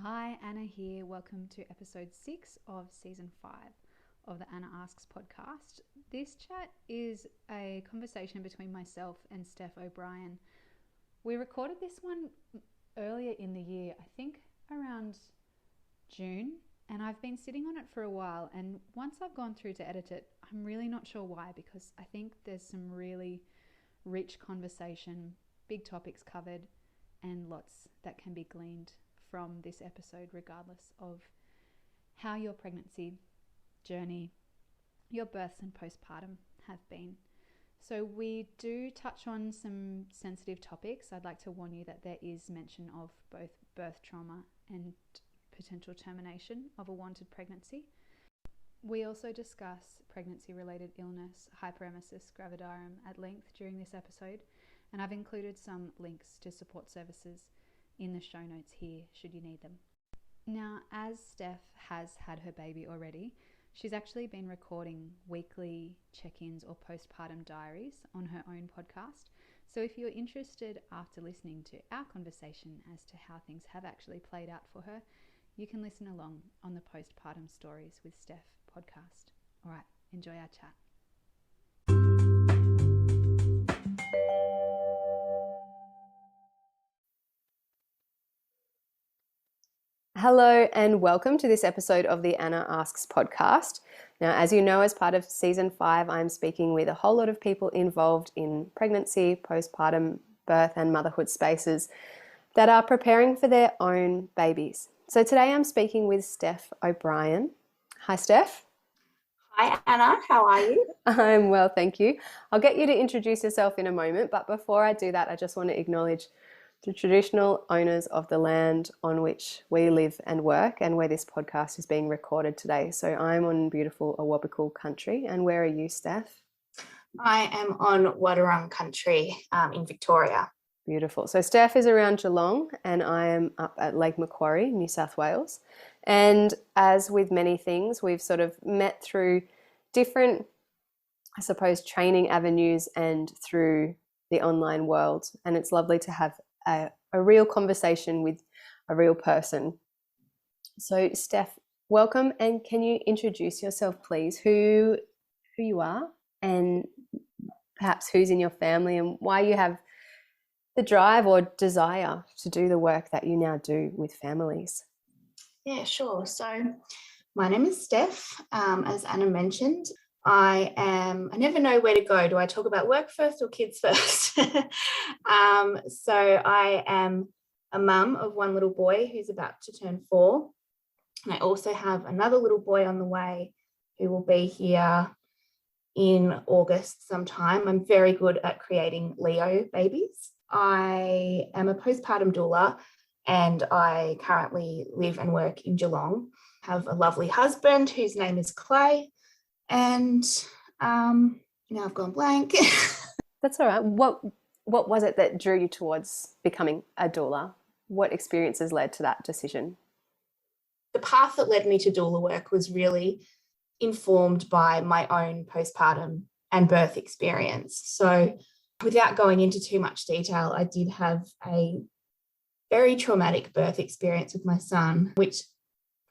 Hi, Anna here. Welcome to episode 6 of season 5 of the Anna Asks podcast. This chat is a conversation between myself and Steph O'Brien. We recorded this one earlier in the year, I think around June, and I've been sitting on it for a while, and once I've gone through to edit it, I'm really not sure why, because I think there's some really rich conversation, big topics covered, and lots that can be gleaned from this episode, regardless of how your pregnancy journey, your births and postpartum have been. So we do touch on some sensitive topics. I'd like to warn you that there is mention of both birth trauma and potential termination of a wanted pregnancy. We also discuss pregnancy-related illness, hyperemesis gravidarum, at length during this episode, and I've included some links to support services in the show notes here should you need them. Now, as Steph has had her baby already, she's actually been recording weekly check-ins or postpartum diaries on her own podcast. So if you're interested after listening to our conversation as to how things have actually played out for her, you can listen along on the Postpartum Stories with Steph podcast. All right, enjoy our chat. Hello and welcome to this episode of the Anna Asks podcast. Now, as you know, as part of season 5, I'm speaking with a whole lot of people involved in pregnancy, postpartum, birth and motherhood spaces that are preparing for their own babies. So today I'm speaking with Steph O'Brien. Hi, Steph. Hi, Anna. How are you? I'm well, thank you. I'll get you to introduce yourself in a moment, but before I do that, I just want to acknowledge the traditional owners of the land on which we live and work and where this podcast is being recorded today. So I'm on beautiful Awabakal country. And where are you, Steph? I am on Wadawurrung country in Victoria. Beautiful. So Steph is around Geelong and I am up at Lake Macquarie, New South Wales. And as with many things, we've sort of met through different, I suppose, training avenues and through the online world. And it's lovely to have a real conversation with a real person. So Steph, welcome, and can you introduce yourself, please, who you are and perhaps who's in your family and why you have the drive or desire to do the work that you now do with families? Yeah, sure. So my name is Steph. As Anna mentioned, I never know where to go. Do I talk about work first or kids first? So I am a mum of one little boy who's about to turn 4. And I also have another little boy on the way who will be here in August sometime. I'm very good at creating Leo babies. I am a postpartum doula and I currently live and work in Geelong. I have a lovely husband whose name is Clay. And now I've gone blank. That's all right. What was it that drew you towards becoming a doula? What experiences led to that decision? The path that led me to doula work was really informed by my own postpartum and birth experience. So without going into too much detail, I did have a very traumatic birth experience with my son, which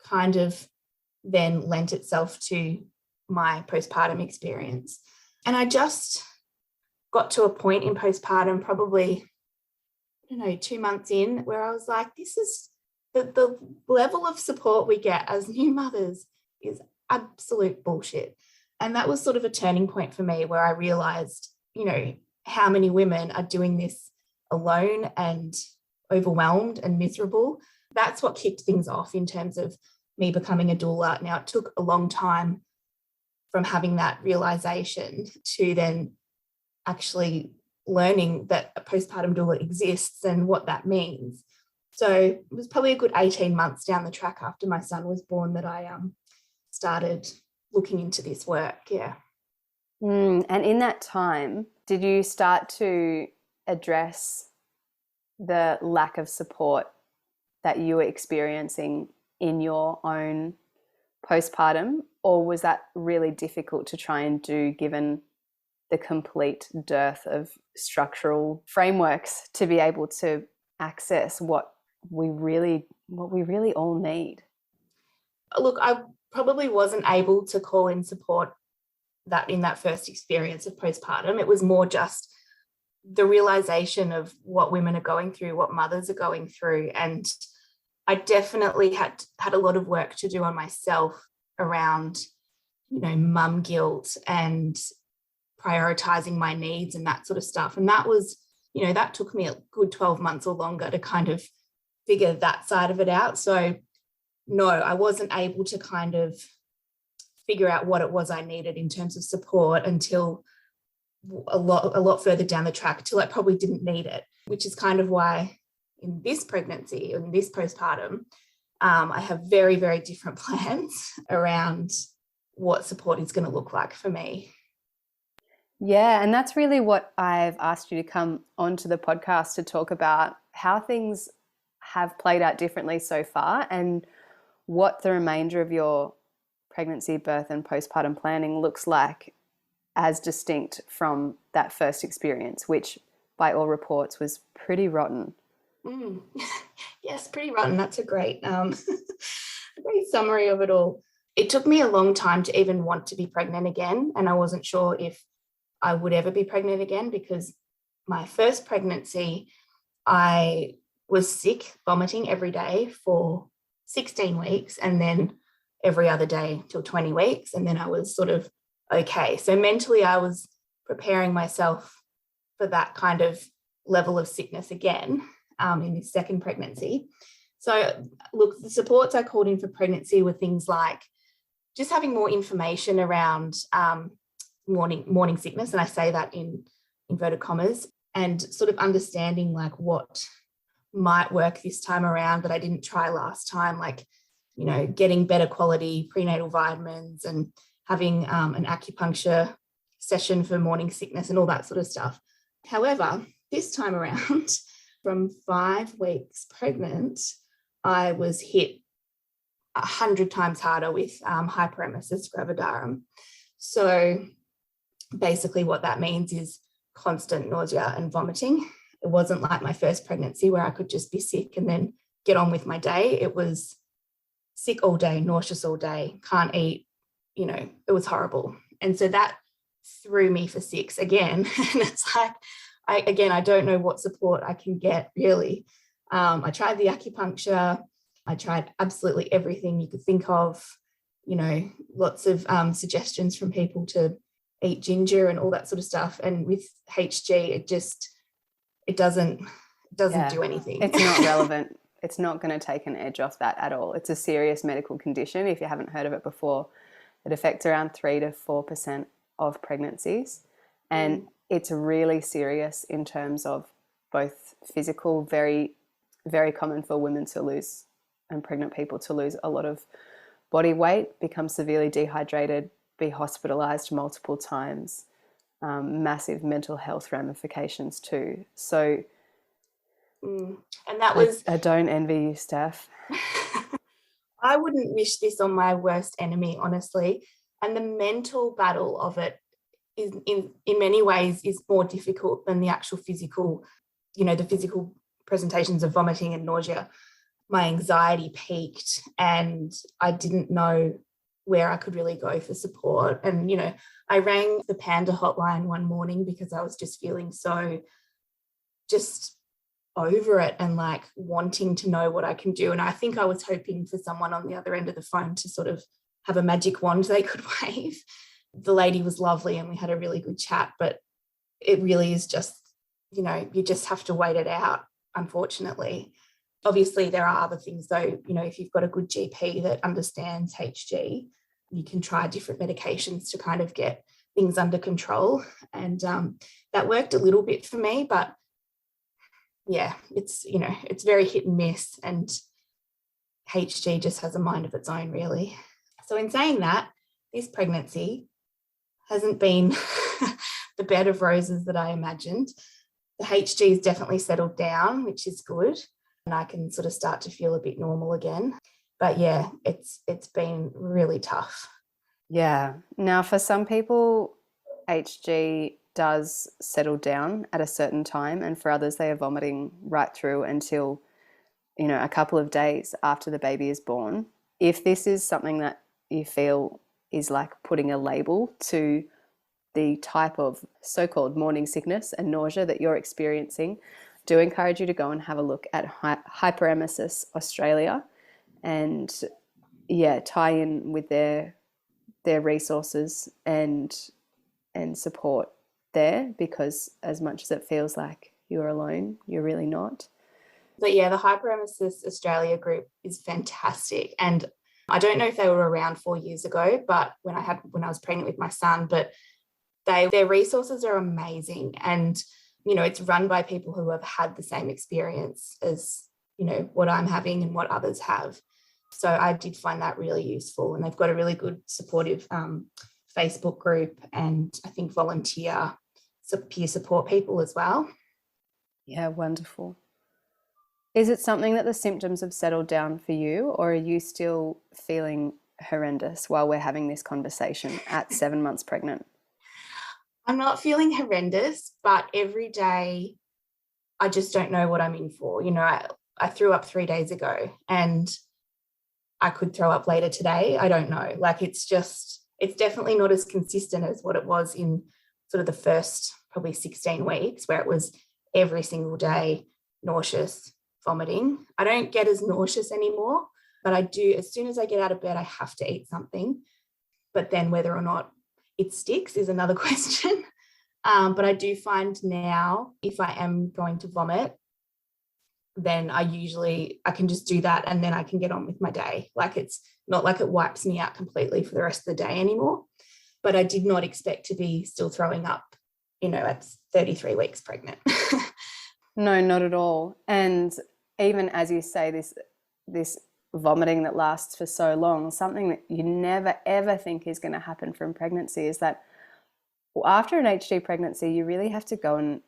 kind of then lent itself to my postpartum experience. And I just got to a point in postpartum, probably, 2 months in, where I was like, this is the level of support we get as new mothers is absolute bullshit. And that was sort of a turning point for me where I realized, how many women are doing this alone and overwhelmed and miserable. That's what kicked things off in terms of me becoming a doula. Now, it took a long time from having that realization to then actually learning that a postpartum doula exists and what that means. So it was probably a good 18 months down the track after my son was born that I started looking into this work. Yeah. And in that time, did you start to address the lack of support that you were experiencing in your own postpartum, or was that really difficult to try and do given the complete dearth of structural frameworks to be able to access what what we really all need. Look, I probably wasn't able to call in support that in that first experience of postpartum. It was more just the realization of what women are going through, what mothers are going through. And I definitely had a lot of work to do on myself around, mum guilt and prioritizing my needs and that sort of stuff. And that was, that took me a good 12 months or longer to kind of figure that side of it out. So no, I wasn't able to kind of figure out what it was I needed in terms of support until a lot further down the track, till I probably didn't need it, which is kind of why in this pregnancy, in this postpartum, I have very, very different plans around what support is going to look like for me. Yeah, and that's really what I've asked you to come onto the podcast to talk about, how things have played out differently so far and what the remainder of your pregnancy, birth and postpartum planning looks like as distinct from that first experience, which by all reports was pretty rotten. Yes, pretty rotten. That's a great, a great summary of it all. It took me a long time to even want to be pregnant again, and I wasn't sure if I would ever be pregnant again, because my first pregnancy, I was sick, vomiting every day for 16 weeks, and then every other day till 20 weeks. And then I was sort of okay. So mentally, I was preparing myself for that kind of level of sickness again in this second pregnancy. So look, the supports I called in for pregnancy were things like just having more information around morning sickness, and I say that in inverted commas, and sort of understanding like what might work this time around that I didn't try last time, like, getting better quality prenatal vitamins and having an acupuncture session for morning sickness and all that sort of stuff. However, this time around, from 5 weeks pregnant, I was hit 100 times harder with hyperemesis gravidarum. So basically what that means is constant nausea and vomiting. It wasn't like my first pregnancy where I could just be sick and then get on with my day. It was sick all day, nauseous all day, can't eat, it was horrible. And so that threw me for 6 again. And it's like, I don't know what support I can get really. I tried the acupuncture. I tried absolutely everything you could think of, lots of suggestions from people to eat ginger and all that sort of stuff. And with HG, it doesn't do anything. It's not relevant. It's not going to take an edge off that at all. It's a serious medical condition. If you haven't heard of it before, it affects around 3 to 4% of pregnancies. And it's really serious in terms of both physical, very, very common for women to lose and pregnant people to lose a lot of body weight, become severely dehydrated, be hospitalized multiple times, massive mental health ramifications too. So, and that was... I don't envy you, Steph. I wouldn't wish this on my worst enemy, honestly. And the mental battle of it is in many ways is more difficult than the actual physical, the physical presentations of vomiting and nausea. My anxiety peaked and I didn't know where I could really go for support. And, I rang the PANDA hotline one morning because I was just feeling so just over it and like wanting to know what I can do. And I think I was hoping for someone on the other end of the phone to sort of have a magic wand they could wave. The lady was lovely and we had a really good chat, but it really is just, you just have to wait it out, unfortunately. Obviously, there are other things though, if you've got a good GP that understands HG, you can try different medications to kind of get things under control. And that worked a little bit for me, but yeah, it's very hit and miss, and HG just has a mind of its own, really. So in saying that, this pregnancy hasn't been the bed of roses that I imagined. The HG has definitely settled down, which is good, and I can sort of start to feel a bit normal again. But yeah, it's been really tough. Yeah. Now, for some people, HG does settle down at a certain time, and for others they are vomiting right through until you know, a couple of days after the baby is born, if this is something that you feel is like putting a label to the type of so-called morning sickness and nausea that you're experiencing, do encourage you to go and have a look at Hyperemesis Australia and tie in with their resources and support there, because as much as it feels like you're alone, you're really not. But yeah, the Hyperemesis Australia group is fantastic. And I don't know if they were around 4 years ago, but when I was pregnant with my son, but their resources are amazing. And, you know, it's run by people who have had the same experience as, you know, what I'm having and what others have. So I did find that really useful. And they've got a really good supportive Facebook group, and I think volunteer peer support people as well. Yeah, wonderful. Is it something that the symptoms have settled down for you, or are you still feeling horrendous while we're having this conversation at 7 months pregnant? I'm not feeling horrendous, but every day I just don't know what I'm in for. You know, I threw up 3 days ago and I could throw up later today. I don't know. Like, it's definitely not as consistent as what it was in sort of the first probably 16 weeks, where it was every single day nauseous, vomiting. I don't get as nauseous anymore, but I do, as soon as I get out of bed, I have to eat something. But then whether or not it sticks is another question. But I do find now, if I am going to vomit, then I can just do that and then I can get on with my day. Like, it's not like it wipes me out completely for the rest of the day anymore. But I did not expect to be still throwing up, you know, at 33 weeks pregnant. No, not at all. And even as you say, this vomiting that lasts for so long, something that you never ever think is going to happen from pregnancy is that after an HG pregnancy, you really have to go and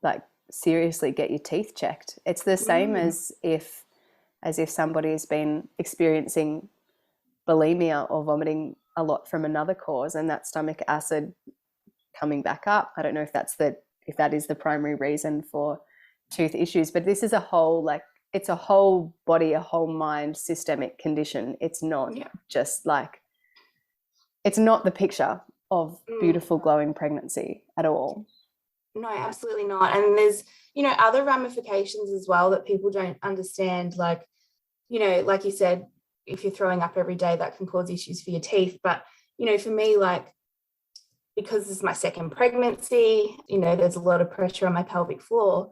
like seriously get your teeth checked. It's the same as if somebody has been experiencing bulimia or vomiting a lot from another cause, and that stomach acid coming back up. I don't know if that is the primary reason for tooth issues, but this is it's a whole body, a whole mind systemic condition. It's not just like, it's not the picture of beautiful glowing pregnancy at all. No, absolutely not. And there's, you know, other ramifications as well that people don't understand. Like, you know, like you said, if you're throwing up every day, that can cause issues for your teeth. But, you know, for me, like, because this is my second pregnancy, you know, there's a lot of pressure on my pelvic floor.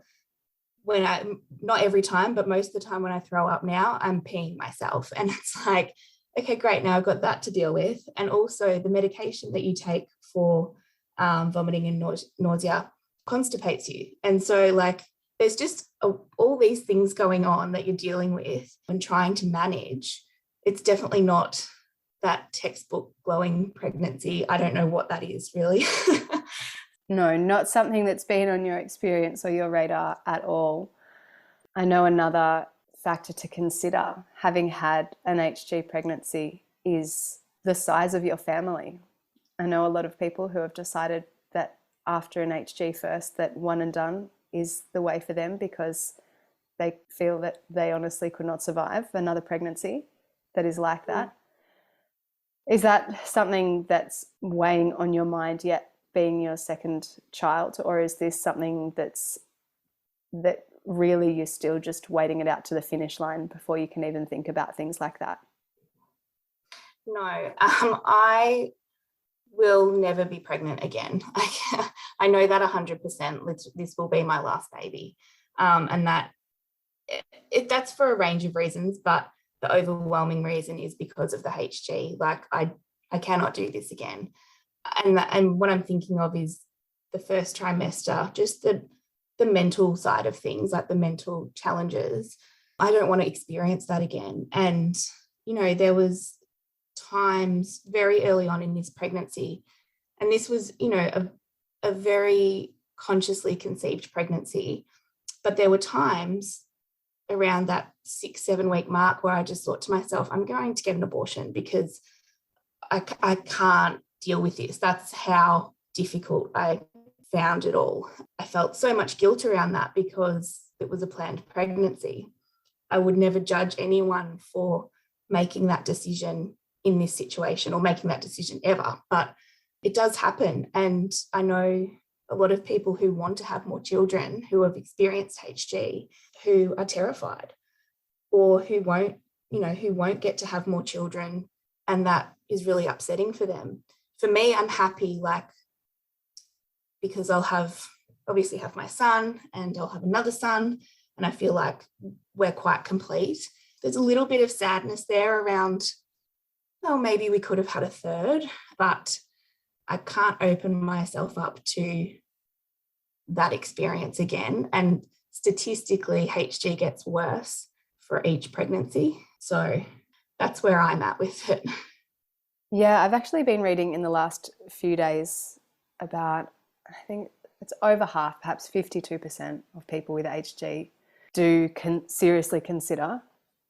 Not every time, but most of the time when I throw up now, I'm peeing myself. And it's like, okay, great, now I've got that to deal with. And also the medication that you take for vomiting and nausea constipates you. And so, like, there's just all these things going on that you're dealing with and trying to manage. It's definitely not that textbook glowing pregnancy. I don't know what that is really. No, not something that's been on your experience or your radar at all. I know another factor to consider having had an HG pregnancy is the size of your family. I know a lot of people who have decided that after an HG first, that one and done is the way for them, because they feel that they honestly could not survive another pregnancy that is like that. Is that something that's weighing on your mind yet, being your second child, or is this something that really you're still just waiting it out to the finish line before you can even think about things like that? No, I will never be pregnant again. I know that 100%. This will be my last baby, and that's for a range of reasons, but the overwhelming reason is because of the HG. Like, I cannot do this again. And what I'm thinking of is the first trimester, just the mental side of things, like the mental challenges. I don't want to experience that again. And, you know, there was times very early on in this pregnancy, and this was, you know, a very consciously conceived pregnancy, but there were times around that 6-7 week mark where I just thought to myself, I'm going to get an abortion because I can't deal with this. That's how difficult I found it all. I felt so much guilt around that because it was a planned pregnancy. I would never judge anyone for making that decision in this situation or making that decision ever. But it does happen. And I know a lot of people who want to have more children who have experienced HG who are terrified or who won't get to have more children. And that is really upsetting for them. For me, I'm happy, like, because I'll obviously have my son and I'll have another son, and I feel like we're quite complete. There's a little bit of sadness there around, well, maybe we could have had a third, but I can't open myself up to that experience again. And statistically, HG gets worse for each pregnancy. So that's where I'm at with it. Yeah, I've actually been reading in the last few days about, I think it's over half, perhaps 52% of people with HG do seriously consider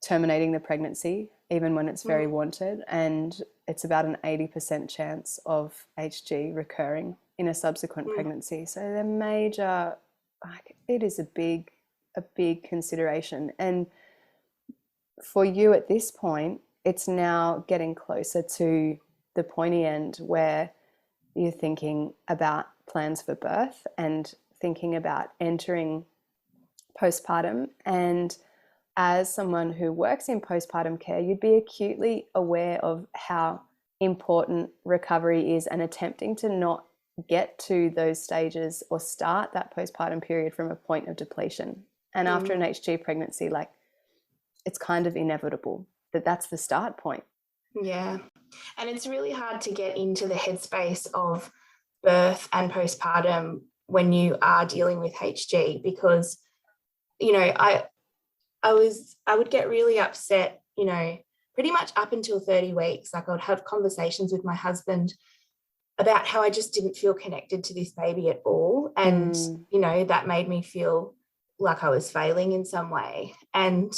terminating the pregnancy, even when it's very wanted. And it's about an 80% chance of HG recurring in a subsequent pregnancy. So they're major, like, it is a big consideration. And for you at this point, it's now getting closer to the pointy end where you're thinking about plans for birth and thinking about entering postpartum. And as someone who works in postpartum care, you'd be acutely aware of how important recovery is and attempting to not get to those stages or start that postpartum period from a point of depletion. And after an HG pregnancy, like, it's kind of inevitable that that's the start point. Yeah. And it's really hard to get into the headspace of birth and postpartum when you are dealing with HG, because, you know, I would get really upset, you know, pretty much up until 30 weeks. Like, I would have conversations with my husband about how I just didn't feel connected to this baby at all. And, you know, that made me feel like I was failing in some way. And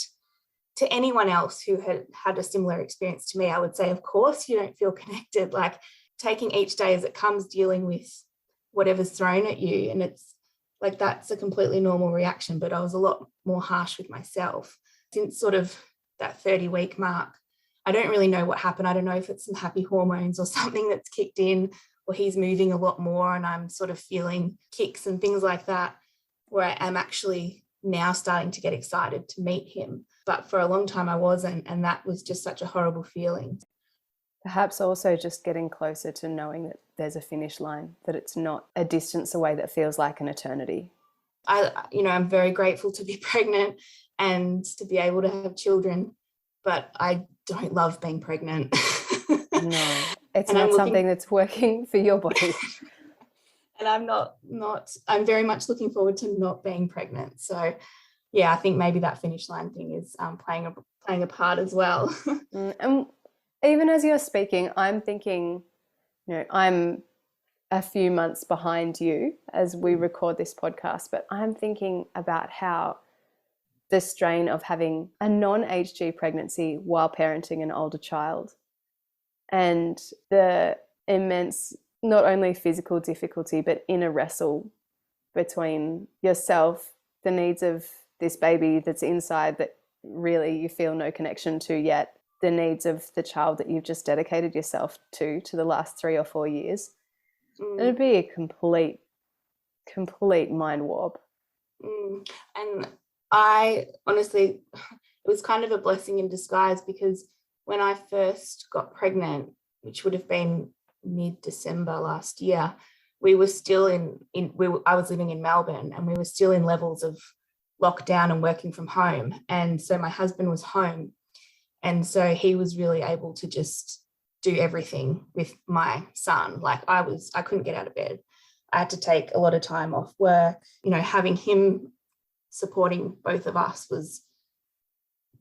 to anyone else who had a similar experience to me, I would say, of course, you don't feel connected. Like, taking each day as it comes, dealing with whatever's thrown at you. And it's like, that's a completely normal reaction. But I was a lot more harsh with myself. Since sort of that 30-week mark, I don't really know what happened. I don't know if it's some happy hormones or something that's kicked in, or he's moving a lot more and I'm sort of feeling kicks and things like that, where I am actually now starting to get excited to meet him. But for a long time I wasn't, and that was just such a horrible feeling. Perhaps also just getting closer to knowing that there's a finish line, that it's not a distance away that feels like an eternity. I'm very grateful to be pregnant and to be able to have children, but I don't love being pregnant. No, it's not something that's working for your body. And I'm very much looking forward to not being pregnant. So yeah, I think maybe that finish line thing is playing a part as well. And even as you're speaking, I'm thinking, you know, I'm a few months behind you as we record this podcast, but I'm thinking about how the strain of having a non-HG pregnancy while parenting an older child, and the immense, not only physical difficulty, but inner wrestle between yourself, the needs of this baby that's inside that really you feel no connection to yet, the needs of the child that you've just dedicated yourself to the last 3 or 4 years. It'd be a complete mind warp. And I honestly, it was kind of a blessing in disguise, because when I first got pregnant, which would have been mid-December last year, we were still I was living in Melbourne, and we were still in levels of lockdown and working from home. And so my husband was home. And so he was really able to just do everything with my son. Like, I couldn't get out of bed. I had to take a lot of time off work. You know, having him supporting both of us was,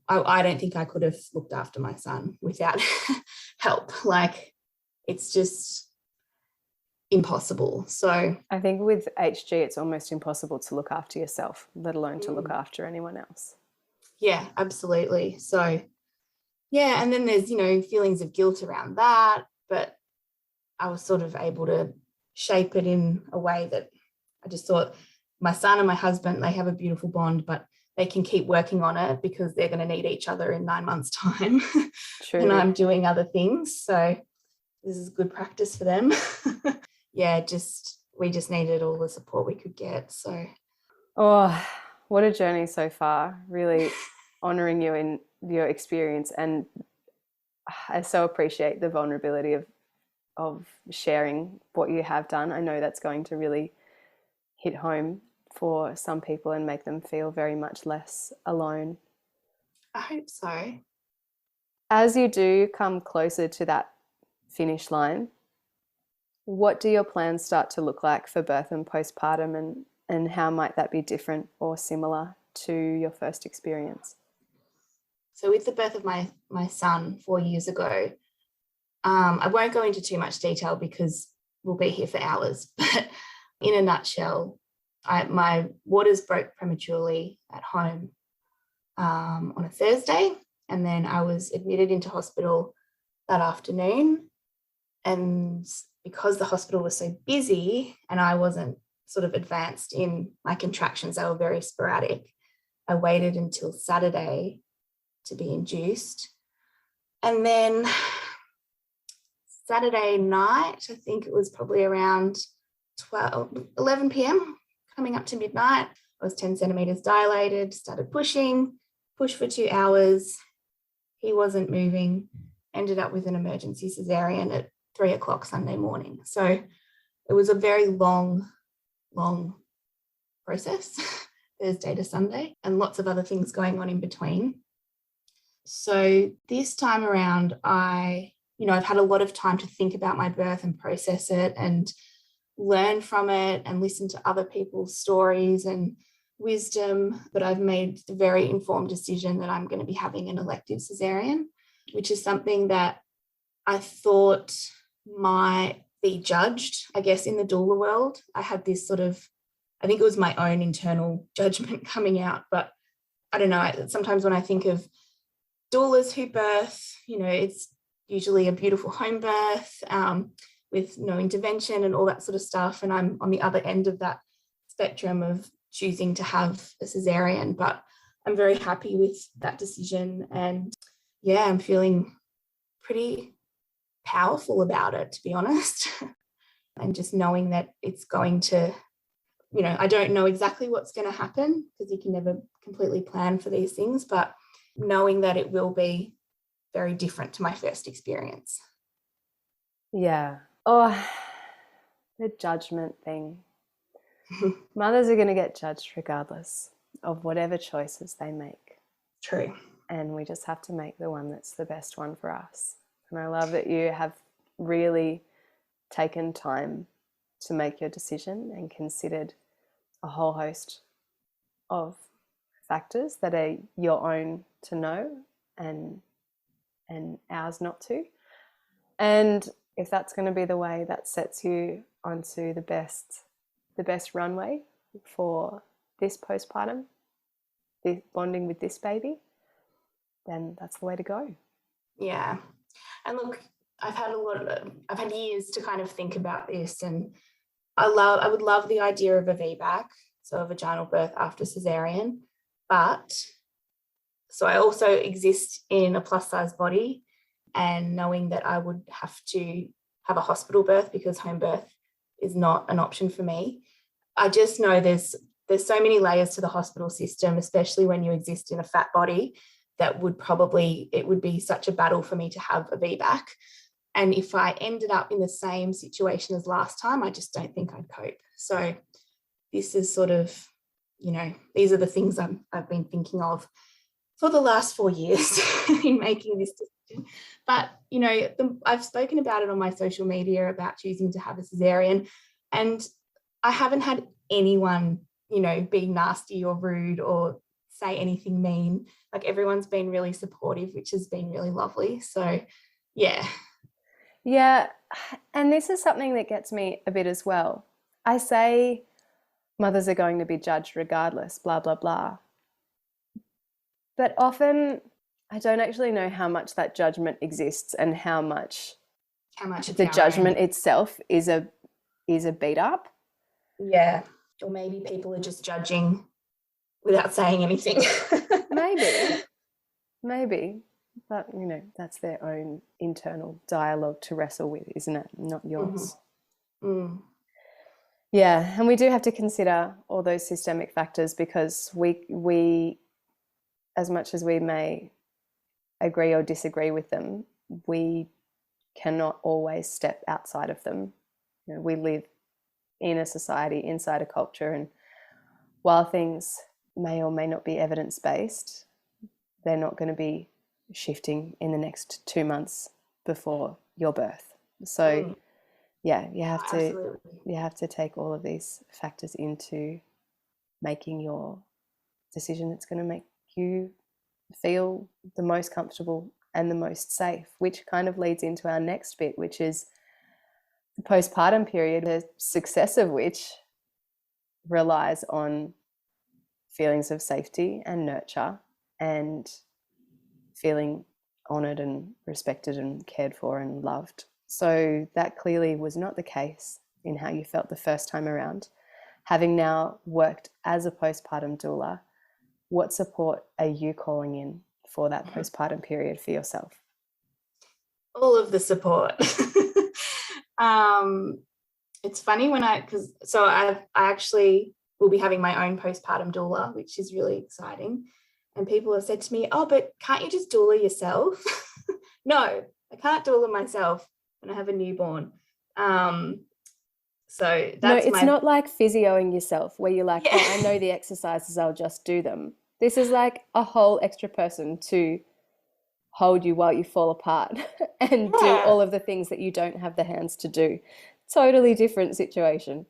I don't think I could have looked after my son without help. Like, it's just impossible. So I think with HG, it's almost impossible to look after yourself, let alone to look after anyone else. Yeah, absolutely. So yeah, and then there's, you know, feelings of guilt around that, but I was sort of able to shape it in a way that I just thought, my son and my husband, they have a beautiful bond, but they can keep working on it because they're going to need each other in 9 months' time. True. And I'm doing other things. So this is good practice for them. Yeah, we just needed all the support we could get. So, oh, what a journey so far. Really honouring you in your experience, and I so appreciate the vulnerability of sharing what you have done. I know that's going to really hit home for some people and make them feel very much less alone. I hope so. As you do come closer to that finish line, what do your plans start to look like for birth and postpartum, and how might that be different or similar to your first experience? So with the birth of my son 4 years ago, I won't go into too much detail because we'll be here for hours, but in a nutshell, my waters broke prematurely at home on a Thursday, and then I was admitted into hospital that afternoon. And because the hospital was so busy and I wasn't sort of advanced in my contractions, they were very sporadic, I waited until Saturday to be induced. And then Saturday night, I think it was probably around 11 p.m, coming up to midnight, I was 10 centimetres dilated, started pushed for 2 hours. He wasn't moving, ended up with an emergency cesarean at 3 o'clock Sunday morning. So it was a very long process, Thursday to Sunday, and lots of other things going on in between. So this time around, I've had a lot of time to think about my birth and process it and learn from it and listen to other people's stories and wisdom. But I've made the very informed decision that I'm going to be having an elective cesarean, which is something that I thought might be judged, I guess, in the doula world. I had this sort of, I think it was my own internal judgment coming out, but I don't know, sometimes when I think of doulas who birth, it's usually a beautiful home birth with no intervention and all that sort of stuff. And I'm on the other end of that spectrum of choosing to have a cesarean, but I'm very happy with that decision. And yeah, I'm feeling pretty powerful about it, to be honest. And just knowing that it's going to, I don't know exactly what's going to happen because you can never completely plan for these things, but knowing that it will be very different to my first experience. Yeah. Oh, the judgment thing. Mothers are going to get judged regardless of whatever choices they make. True. And we just have to make the one that's the best one for us. And I love that you have really taken time to make your decision and considered a whole host of factors that are your own to know and ours not to. And if that's going to be the way that sets you onto the best runway for this postpartum, this bonding with this baby, then that's the way to go. Yeah. And look, I've had years to kind of think about this, and I would love the idea of a VBAC, so a vaginal birth after cesarean, but so I also exist in a plus size body, and knowing that I would have to have a hospital birth because home birth is not an option for me. I just know there's so many layers to the hospital system, especially when you exist in a fat body, that it would be such a battle for me to have a VBAC. And if I ended up in the same situation as last time, I just don't think I'd cope. So this is sort of, these are the things I've been thinking of for the last 4 years in making this decision. But, I've spoken about it on my social media about choosing to have a cesarean, and I haven't had anyone, be nasty or rude or say anything mean. Like, everyone's been really supportive, which has been really lovely. So, yeah. Yeah, and this is something that gets me a bit as well. I say mothers are going to be judged regardless, blah, blah, blah. But often I don't actually know how much that judgment exists and how much the judgment itself is a beat up. Yeah. Or maybe people are just judging without saying anything. Maybe, but that's their own internal dialogue to wrestle with, isn't it? Not yours. Yeah, and we do have to consider all those systemic factors, because we as much as we may agree or disagree with them, we cannot always step outside of them. We live in a society, inside a culture, and while things may or may not be evidence-based, they're not going to be shifting in the next 2 months before your birth. So yeah, you have to take all of these factors into making your decision that's going to make you feel the most comfortable and the most safe, which kind of leads into our next bit, which is the postpartum period, the success of which relies on feelings of safety and nurture and feeling honoured and respected and cared for and loved. So that clearly was not the case in how you felt the first time around. Having now worked as a postpartum doula, what support are you calling in for that postpartum period for yourself? All of the support. It's funny I actually will be having my own postpartum doula, which is really exciting. And people have said to me, oh, but can't you just doula yourself? No, I can't doula myself when I have a newborn. So that's it's not like physioing yourself where you're like, oh, I know the exercises, I'll just do them. This is like a whole extra person to hold you while you fall apart and do all of the things that you don't have the hands to do. Totally different situation.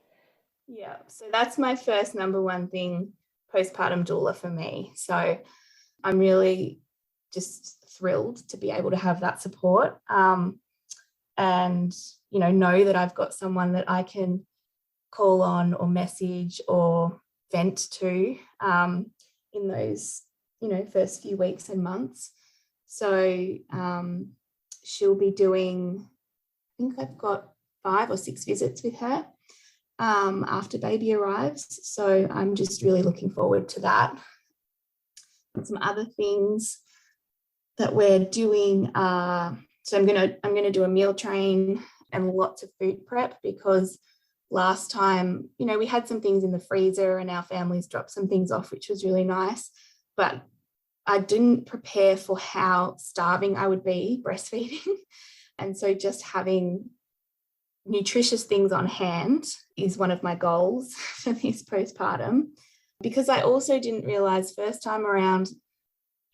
Yeah, so that's my first number one thing, postpartum doula for me. So I'm really just thrilled to be able to have that support, and know that I've got someone that I can call on or message or vent to in those first few weeks and months. So she'll be doing, I think I've got 5 or 6 visits with her after baby arrives. So I'm just really looking forward to that. And some other things that we're doing so I'm gonna do a meal train and lots of food prep, because last time, we had some things in the freezer and our families dropped some things off, which was really nice, but I didn't prepare for how starving I would be breastfeeding. And so just having nutritious things on hand is one of my goals for this postpartum, because I also didn't realize first time around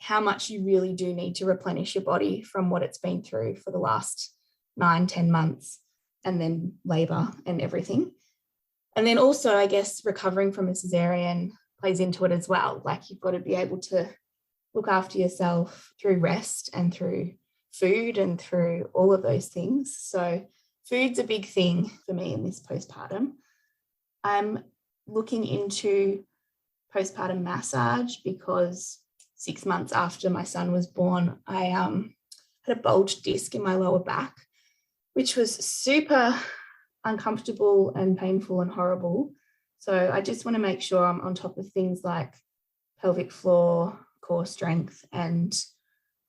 how much you really do need to replenish your body from what it's been through for the last 9-10 months, and then labor and everything. And then also, I guess, recovering from a cesarean plays into it as well. Like, you've got to be able to look after yourself through rest and through food and through all of those things. So food's a big thing for me in this postpartum. I'm looking into postpartum massage because 6 months after my son was born, I had a bulged disc in my lower back, which was super uncomfortable and painful and horrible. So I just want to make sure I'm on top of things like pelvic floor, core strength, and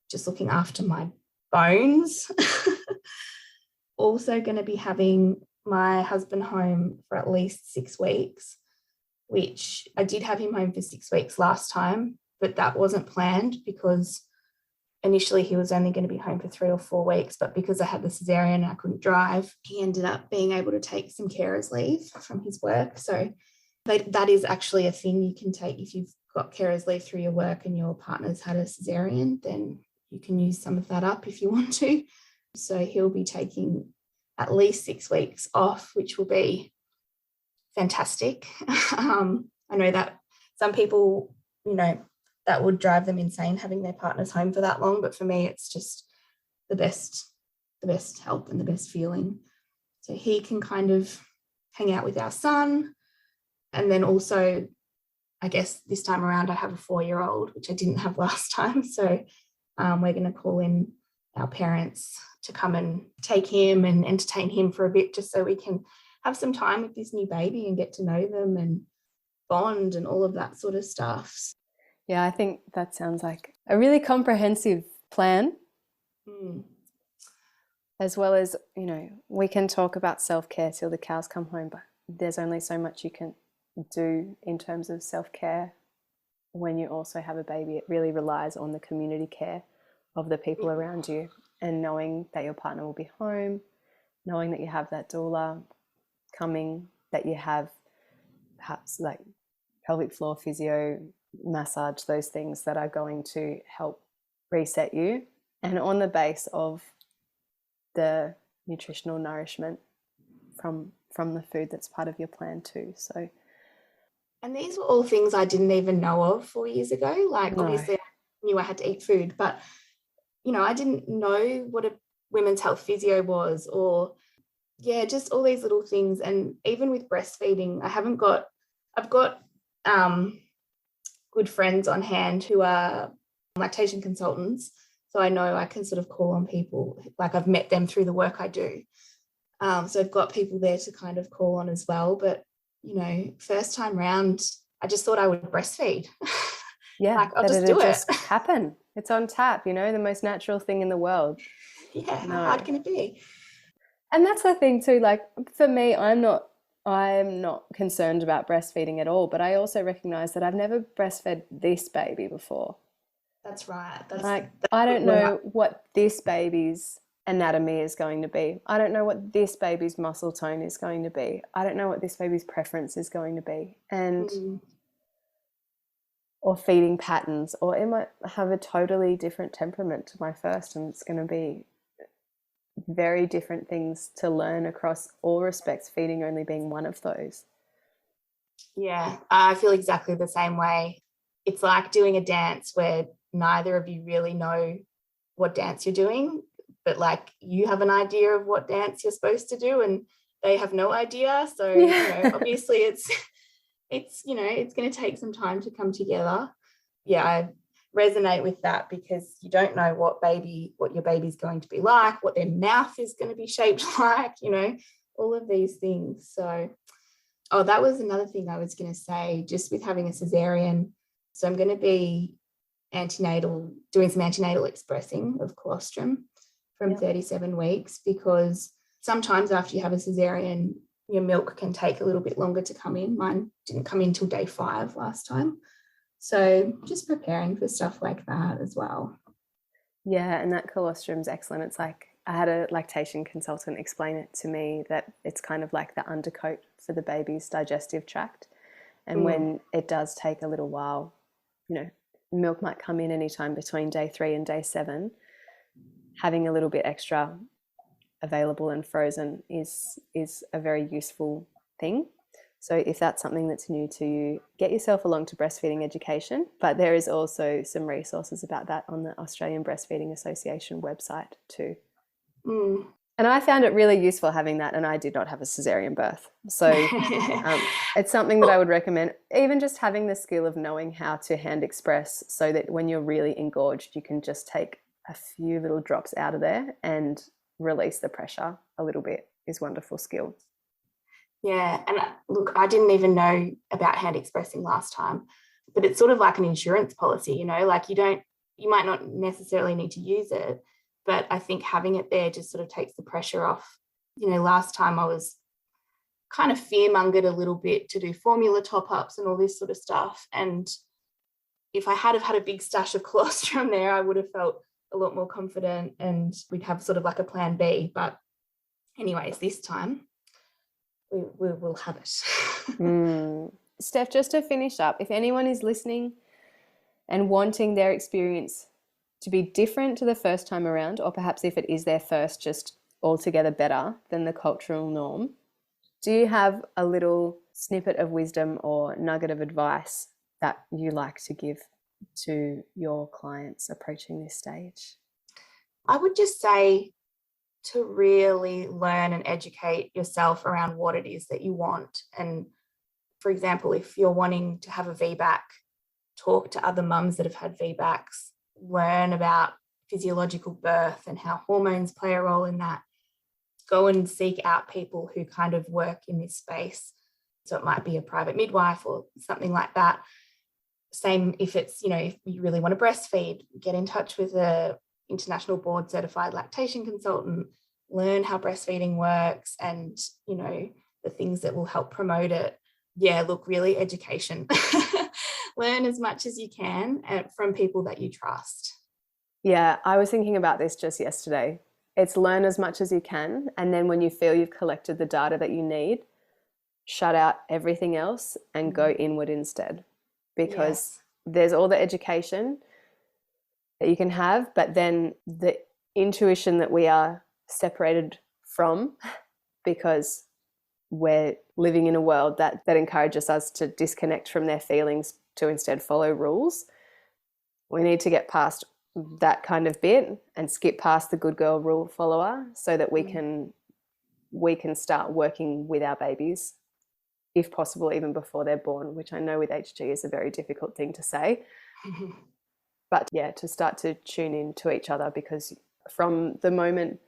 just looking after my bones. Also going to be having my husband home for at least 6 weeks, which I did have him home for 6 weeks last time, but that wasn't planned because initially he was only going to be home for 3 or 4 weeks, but because I had the cesarean and I couldn't drive, he ended up being able to take some carers leave from his work. So that is actually a thing you can take if you've got carers leave through your work and your partner's had a cesarean, then you can use some of that up if you want to. So he'll be taking at least 6 weeks off, which will be fantastic. I know that some people, that would drive them insane having their partners home for that long, but for me it's just the best help and the best feeling. So he can kind of hang out with our son, and then also, I guess this time around I have a 4-year-old, which I didn't have last time, so we're going to call in our parents to come and take him and entertain him for a bit, just so we can have some time with this new baby and get to know them and bond and all of that sort of stuff. Yeah, I think that sounds like a really comprehensive plan. As well as, you know, we can talk about self-care till the cows come home, but there's only so much you can do in terms of self-care when you also have a baby. It really relies on the community care of the people around you, and knowing that your partner will be home, knowing that you have that doula coming, that you have perhaps like pelvic floor physio, massage, those things that are going to help reset you, and on the base of the nutritional nourishment from the food that's part of your plan too. So, and these were all things I didn't even know of 4 years ago. Like, obviously I knew I had to eat food, but you know, I didn't know what a women's health physio was, or just all these little things. And even with breastfeeding, I've got good friends on hand who are lactation consultants, so I know I can sort of call on people, like I've met them through the work I do. So I've got people there to kind of call on as well. But, you know, first time round, I just thought I would breastfeed. Yeah, like, I'll just do it. Just happen. It's on tap, you know, the most natural thing in the world. Yeah, how hard can it be? And that's the thing too, like for me, I'm not concerned about breastfeeding at all, but I also recognize that I've never breastfed this baby before. That's right. I don't know what this baby's anatomy is going to be. I don't know what this baby's muscle tone is going to be. I don't know what this baby's preference is going to be. And or feeding patterns, or it might have a totally different temperament to my first, and it's going to be very different things to learn across all respects, feeding only being one of those. Yeah, I feel exactly the same way. It's like doing a dance where neither of you really know what dance you're doing, but like you have an idea of what dance you're supposed to do and they have no idea. So, you know, obviously it's you know, it's going to take some time to come together. Yeah, I resonate with that, because you don't know what your baby's going to be like, what their mouth is going to be shaped like, you know, all of these things. So, that was another thing I was going to say, just with having a cesarean. So I'm going to be doing some antenatal expressing of colostrum from 37 weeks, because sometimes after you have a cesarean, your milk can take a little bit longer to come in. Mine didn't come in till day 5 last time. So just preparing for stuff like that as well. Yeah, and that colostrum's excellent. It's like, I had a lactation consultant explain it to me that it's kind of like the undercoat for the baby's digestive tract. And when it does take a little while, you know, milk might come in anytime between day 3 and day 7. Having a little bit extra available and frozen is a very useful thing. So if that's something that's new to you, get yourself along to Breastfeeding Education. But there is also some resources about that on the Australian Breastfeeding Association website too. And I found it really useful having that, and I did not have a cesarean birth. So it's something that I would recommend, even just having the skill of knowing how to hand express, so that when you're really engorged, you can just take a few little drops out of there and release the pressure a little bit, is wonderful skill. Yeah, and look, I didn't even know about hand expressing last time, but it's sort of like an insurance policy, you know, like you might not necessarily need to use it, but I think having it there just sort of takes the pressure off. You know, last time I was kind of fear-mongered a little bit to do formula top-ups and all this sort of stuff, and if I had have had a big stash of colostrum there, I would have felt a lot more confident, and we'd have sort of like a plan B. But anyways, this time we will have it. Steph, just to finish up, if anyone is listening and wanting their experience to be different to the first time around, or perhaps if it is their first, just altogether better than the cultural norm, do you have a little snippet of wisdom or nugget of advice that you like to give to your clients approaching this stage? I would just say to really learn and educate yourself around what it is that you want. And for example, if you're wanting to have a VBAC, talk to other mums that have had VBACs, learn about physiological birth and how hormones play a role in that. Go and seek out people who kind of work in this space. So it might be a private midwife or something like that. Same if it's, if you really want to breastfeed, get in touch with a international board certified lactation consultant, learn how breastfeeding works and, the things that will help promote it. Yeah, look, really education. Learn as much as you can from people that you trust. Yeah, I was thinking about this just yesterday. It's learn as much as you can. And then when you feel you've collected the data that you need, shut out everything else and go inward instead. Because there's all the education that you can have, but then the intuition that we are separated from because we're living in a world that encourages us to disconnect from their feelings to instead follow rules. We need to get past that kind of bit and skip past the good girl rule follower so that we can start working with our babies, if possible, even before they're born, which I know with HG is a very difficult thing to say. But yeah, to start to tune in to each other, because from the moment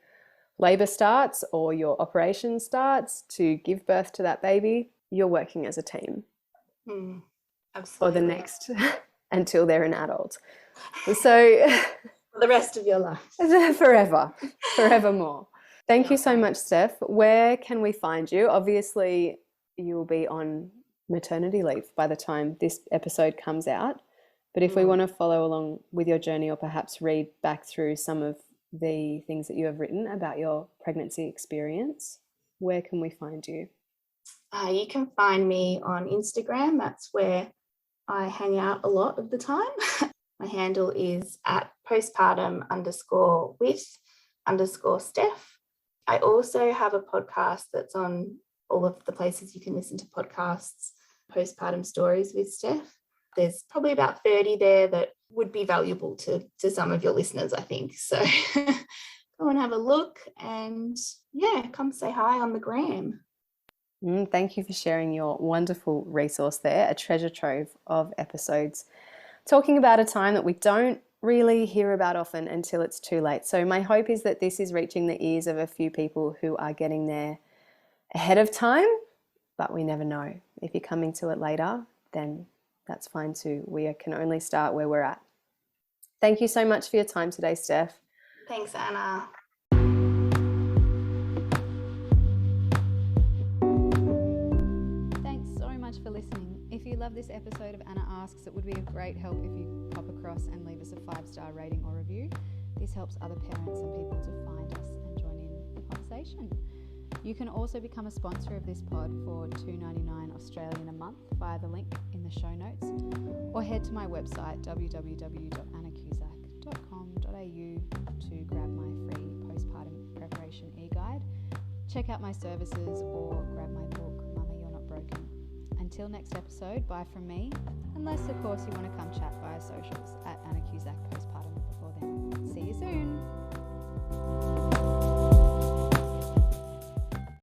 labour starts or your operation starts to give birth to that baby, you're working as a team. Absolutely. Or the next until they're an adult. So for the rest of your life. Forevermore. Thank you so much, Steph. Where can we find you? Obviously, you'll be on maternity leave by the time this episode comes out. But if we want to follow along with your journey or perhaps read back through some of the things that you have written about your pregnancy experience, where can we find you? You can find me on Instagram. That's where I hang out a lot of the time. My handle is at postpartum_with_Steph. I also have a podcast that's on all of the places you can listen to podcasts, Postpartum Stories with Steph. There's probably about 30 there that would be valuable to some of your listeners, I think. So go and have a look and come say hi on the gram. Thank you for sharing your wonderful resource there, a treasure trove of episodes talking about a time that we don't really hear about often until it's too late. So my hope is that this is reaching the ears of a few people who are getting there ahead of time, but we never know. If you're coming to it later, then that's fine too. We can only start where we're at. Thank you so much for your time today, Steph. Thanks, Anna. Thanks so much for listening. If you love this episode of Anna Asks, it would be a great help if you pop across and leave us a 5-star rating or review. This helps other parents and people to find us and join in the conversation. You can also become a sponsor of this pod for $2.99 Australian a month via the link in the show notes, or head to my website www.annacusack.com.au to grab my free postpartum preparation e-guide, check out my services, or grab my book, Mama You're Not Broken. Until next episode, bye from me, unless of course you want to come chat via socials at Anna Cusack Postpartum before then. See you.